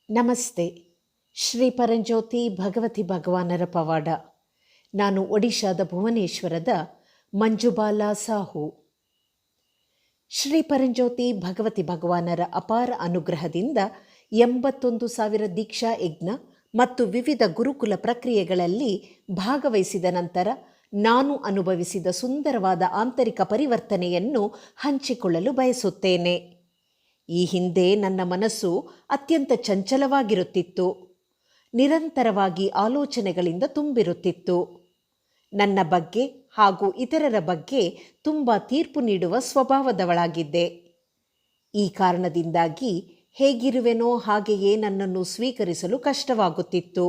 ನಮಸ್ತೆ. ಶ್ರೀ ಪರಂಜ್ಯೋತಿ ಭಗವತಿ ಭಗವಾನರ ಪವಾಡ. ನಾನು ಒಡಿಶಾದ ಭುವನೇಶ್ವರದ ಮಂಜುಬಾಲಾ ಸಾಹು. ಶ್ರೀ ಪರಂಜ್ಯೋತಿ ಭಗವತಿ ಭಗವಾನರ ಅಪಾರ ಅನುಗ್ರಹದಿಂದ 81,000 ದೀಕ್ಷಾ ಯಜ್ಞ ಮತ್ತು ವಿವಿಧ ಗುರುಕುಲ ಪ್ರಕ್ರಿಯೆಗಳಲ್ಲಿ ಭಾಗವಹಿಸಿದ ನಂತರ ನಾನು ಅನುಭವಿಸಿದ ಸುಂದರವಾದ ಆಂತರಿಕ ಪರಿವರ್ತನೆಯನ್ನು ಹಂಚಿಕೊಳ್ಳಲು ಬಯಸುತ್ತೇನೆ. ಈ ಹಿಂದೆ ನನ್ನ ಮನಸ್ಸು ಅತ್ಯಂತ ಚಂಚಲವಾಗಿರುತ್ತಿತ್ತು. ನಿರಂತರವಾಗಿ ಆಲೋಚನೆಗಳಿಂದ ತುಂಬಿರುತ್ತಿತ್ತು. ನನ್ನ ಬಗ್ಗೆ ಹಾಗೂ ಇತರರ ಬಗ್ಗೆ ತುಂಬ ತೀರ್ಪು ನೀಡುವ ಸ್ವಭಾವದವಳಾಗಿದ್ದೆ. ಈ ಕಾರಣದಿಂದಾಗಿ ಹೇಗಿರುವೆನೋ ಹಾಗೆಯೇ ನನ್ನನ್ನು ಸ್ವೀಕರಿಸಲು ಕಷ್ಟವಾಗುತ್ತಿತ್ತು.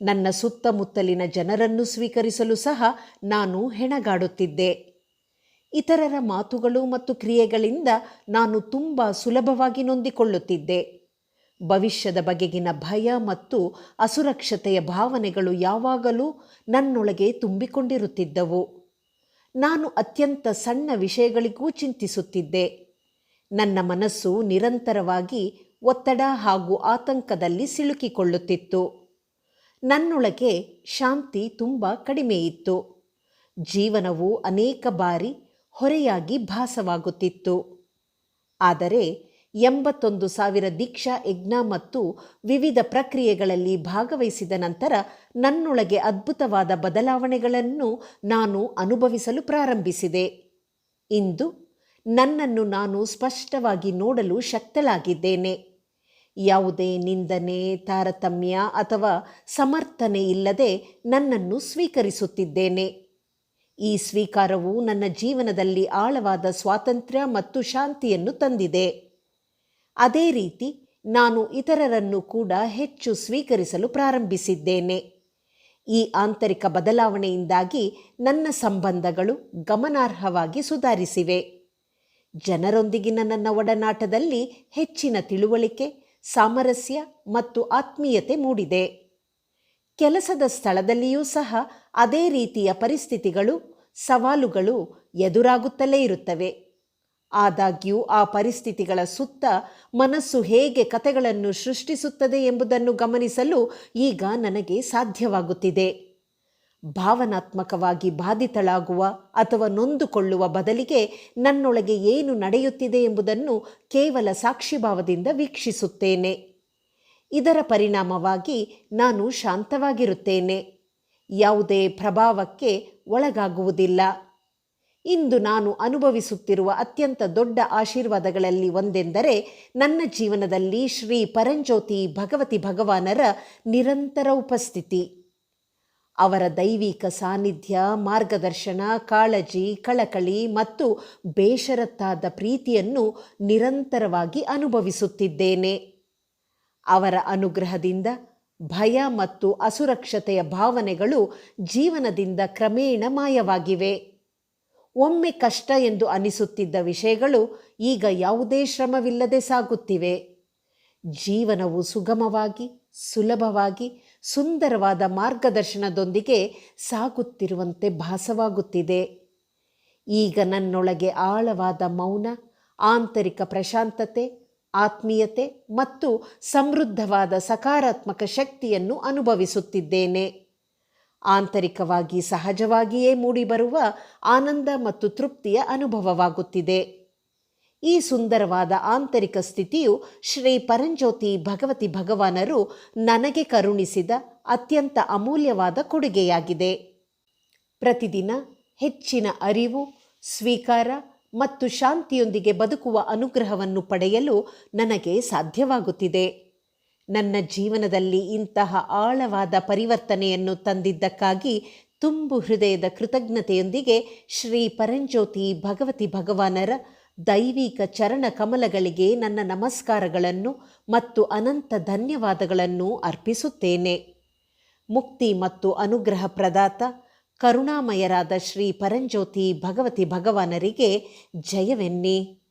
ನನ್ನ ಸುತ್ತಮುತ್ತಲಿನ ಜನರನ್ನು ಸ್ವೀಕರಿಸಲು ಸಹ ನಾನು ಹೆಣಗಾಡುತ್ತಿದ್ದೆ. ಇತರರ ಮಾತುಗಳು ಮತ್ತು ಕ್ರಿಯೆಗಳಿಂದ ನಾನು ತುಂಬ ಸುಲಭವಾಗಿ ನೊಂದಿಕೊಳ್ಳುತ್ತಿದ್ದೆ. ಭವಿಷ್ಯದ ಬಗೆಗಿನ ಭಯ ಮತ್ತು ಅಸುರಕ್ಷತೆಯ ಭಾವನೆಗಳು ಯಾವಾಗಲೂ ನನ್ನೊಳಗೆ ತುಂಬಿಕೊಂಡಿರುತ್ತಿದ್ದವು. ನಾನು ಅತ್ಯಂತ ಸಣ್ಣ ವಿಷಯಗಳಿಗೂ ಚಿಂತಿಸುತ್ತಿದ್ದೆ. ನನ್ನ ಮನಸ್ಸು ನಿರಂತರವಾಗಿ ಒತ್ತಡ ಹಾಗೂ ಆತಂಕದಲ್ಲಿ ಸಿಲುಕಿಕೊಳ್ಳುತ್ತಿತ್ತು. ನನ್ನೊಳಗೆ ಶಾಂತಿ ತುಂಬ ಕಡಿಮೆಯಿತ್ತು. ಜೀವನವು ಅನೇಕ ಬಾರಿ ಹೊರೆಯಾಗಿ ಭಾಸವಾಗುತ್ತಿತ್ತು. ಆದರೆ 81,000 ದೀಕ್ಷಾ ಯಜ್ಞ ಮತ್ತು ವಿವಿಧ ಪ್ರಕ್ರಿಯೆಗಳಲ್ಲಿ ಭಾಗವಹಿಸಿದ ನಂತರ ನನ್ನೊಳಗೆ ಅದ್ಭುತವಾದ ಬದಲಾವಣೆಗಳನ್ನು ನಾನು ಅನುಭವಿಸಲು ಪ್ರಾರಂಭಿಸಿದೆ. ಇಂದು ನನ್ನನ್ನು ನಾನು ಸ್ಪಷ್ಟವಾಗಿ ನೋಡಲು ಶಕ್ತಳಾಗಿದ್ದೇನೆ. ಯಾವುದೇ ನಿಂದನೆ, ತಾರತಮ್ಯ ಅಥವಾ ಸಮರ್ಥನೆ ಇಲ್ಲದೆ ನನ್ನನ್ನು ಸ್ವೀಕರಿಸುತ್ತಿದ್ದೇನೆ. ಈ ಸ್ವೀಕಾರವು ನನ್ನ ಜೀವನದಲ್ಲಿ ಆಳವಾದ ಸ್ವಾತಂತ್ರ್ಯ ಮತ್ತು ಶಾಂತಿಯನ್ನು ತಂದಿದೆ. ಅದೇ ರೀತಿ ನಾನು ಇತರರನ್ನು ಕೂಡ ಹೆಚ್ಚು ಸ್ವೀಕರಿಸಲು ಪ್ರಾರಂಭಿಸಿದ್ದೇನೆ. ಈ ಆಂತರಿಕ ಬದಲಾವಣೆಯಿಂದಾಗಿ ನನ್ನ ಸಂಬಂಧಗಳು ಗಮನಾರ್ಹವಾಗಿ ಸುಧಾರಿಸಿವೆ. ಜನರೊಂದಿಗಿನ ನನ್ನ ಒಡನಾಟದಲ್ಲಿ ಹೆಚ್ಚಿನ ತಿಳುವಳಿಕೆ, ಸಾಮರಸ್ಯ ಮತ್ತು ಆತ್ಮೀಯತೆ ಮೂಡಿದೆ. ಕೆಲಸದ ಸ್ಥಳದಲ್ಲಿಯೂ ಸಹ ಅದೇ ರೀತಿಯ ಪರಿಸ್ಥಿತಿಗಳು, ಸವಾಲುಗಳು ಎದುರಾಗುತ್ತಲೇ ಇರುತ್ತವೆ. ಆದಾಗ್ಯೂ ಆ ಪರಿಸ್ಥಿತಿಗಳ ಸುತ್ತ ಮನಸ್ಸು ಹೇಗೆ ಕಥೆಗಳನ್ನು ಸೃಷ್ಟಿಸುತ್ತದೆ ಎಂಬುದನ್ನು ಗಮನಿಸಲು ಈಗ ನನಗೆ ಸಾಧ್ಯವಾಗುತ್ತಿದೆ. ಭಾವನಾತ್ಮಕವಾಗಿ ಬಾಧಿತಳಾಗುವ ಅಥವಾ ನೊಂದುಕೊಳ್ಳುವ ಬದಲಿಗೆ ನನ್ನೊಳಗೆ ಏನು ನಡೆಯುತ್ತಿದೆ ಎಂಬುದನ್ನು ಕೇವಲ ಸಾಕ್ಷಿಭಾವದಿಂದ ವೀಕ್ಷಿಸುತ್ತೇನೆ. ಇದರ ಪರಿಣಾಮವಾಗಿ ನಾನು ಶಾಂತವಾಗಿರುತ್ತೇನೆ. ಯಾವುದೇ ಪ್ರಭಾವಕ್ಕೆ ಒಳಗಾಗುವುದಿಲ್ಲ. ಇಂದು ನಾನು ಅನುಭವಿಸುತ್ತಿರುವ ಅತ್ಯಂತ ದೊಡ್ಡ ಆಶೀರ್ವಾದಗಳಲ್ಲಿ ಒಂದೆಂದರೆ ನನ್ನ ಜೀವನದಲ್ಲಿ ಶ್ರೀ ಪರಂಜ್ಯೋತಿ ಭಗವತಿ ಭಗವಾನರ ನಿರಂತರ ಉಪಸ್ಥಿತಿ. ಅವರ ದೈವಿಕ ಸಾನ್ನಿಧ್ಯ, ಮಾರ್ಗದರ್ಶನ, ಕಾಳಜಿ, ಕಳಕಳಿ ಮತ್ತು ಬೇಷರತ್ತಾದ ಪ್ರೀತಿಯನ್ನು ನಿರಂತರವಾಗಿ ಅನುಭವಿಸುತ್ತಿದ್ದೇನೆ. ಅವರ ಅನುಗ್ರಹದಿಂದ ಭಯ ಮತ್ತು ಅಸುರಕ್ಷತೆಯ ಭಾವನೆಗಳು ಜೀವನದಿಂದ ಕ್ರಮೇಣ ಮಾಯವಾಗಿವೆ. ಒಮ್ಮೆ ಕಷ್ಟ ಎಂದು ಅನಿಸುತ್ತಿದ್ದ ವಿಷಯಗಳು ಈಗ ಯಾವುದೇ ಶ್ರಮವಿಲ್ಲದೆ ಸಾಗುತ್ತಿವೆ. ಜೀವನವು ಸುಗಮವಾಗಿ, ಸುಲಭವಾಗಿ, ಸುಂದರವಾದ ಮಾರ್ಗದರ್ಶನದೊಂದಿಗೆ ಸಾಗುತ್ತಿರುವಂತೆ ಭಾಸವಾಗುತ್ತಿದೆ. ಈಗ ನನ್ನೊಳಗೆ ಆಳವಾದ ಮೌನ, ಆಂತರಿಕ ಪ್ರಶಾಂತತೆ, ಆತ್ಮೀಯತೆ ಮತ್ತು ಸಮೃದ್ಧವಾದ ಸಕಾರಾತ್ಮಕ ಶಕ್ತಿಯನ್ನು ಅನುಭವಿಸುತ್ತಿದ್ದೇನೆ. ಆಂತರಿಕವಾಗಿ ಸಹಜವಾಗಿಯೇ ಮೂಡಿಬರುವ ಆನಂದ ಮತ್ತು ತೃಪ್ತಿಯ ಅನುಭವವಾಗುತ್ತಿದೆ. ಈ ಸುಂದರವಾದ ಆಂತರಿಕ ಸ್ಥಿತಿಯು ಶ್ರೀ ಪರಂಜ್ಯೋತಿ ಭಗವತಿ ಭಗವಾನರು ನನಗೆ ಕರುಣಿಸಿದ ಅತ್ಯಂತ ಅಮೂಲ್ಯವಾದ ಕೊಡುಗೆಯಾಗಿದೆ. ಪ್ರತಿದಿನ ಹೆಚ್ಚಿನ ಅರಿವು, ಸ್ವೀಕಾರ ಮತ್ತು ಶಾಂತಿಯೊಂದಿಗೆ ಬದುಕುವ ಅನುಗ್ರಹವನ್ನು ಪಡೆಯಲು ನನಗೆ ಸಾಧ್ಯವಾಗುತ್ತಿದೆ. ನನ್ನ ಜೀವನದಲ್ಲಿ ಇಂತಹ ಆಳವಾದ ಪರಿವರ್ತನೆಯನ್ನು ತಂದಿದ್ದಕ್ಕಾಗಿ ತುಂಬು ಹೃದಯದ ಕೃತಜ್ಞತೆಯೊಂದಿಗೆ ಶ್ರೀ ಪರಂಜ್ಯೋತಿ ಭಗವತಿ ಭಗವಾನರ ದೈವಿಕ ಚರಣ ಕಮಲಗಳಿಗೆ ನನ್ನ ನಮಸ್ಕಾರಗಳನ್ನು ಮತ್ತು ಅನಂತ ಧನ್ಯವಾದಗಳನ್ನು ಅರ್ಪಿಸುತ್ತೇನೆ. ಮುಕ್ತಿ ಮತ್ತು ಅನುಗ್ರಹ ಪ್ರದಾತ ಕರುಣಾಮಯರಾದ ಶ್ರೀ ಪರಂಜ್ಯೋತಿ ಭಗವತಿ ಭಗವಾನರಿಗೆ ಜಯವೆನ್ನಿ.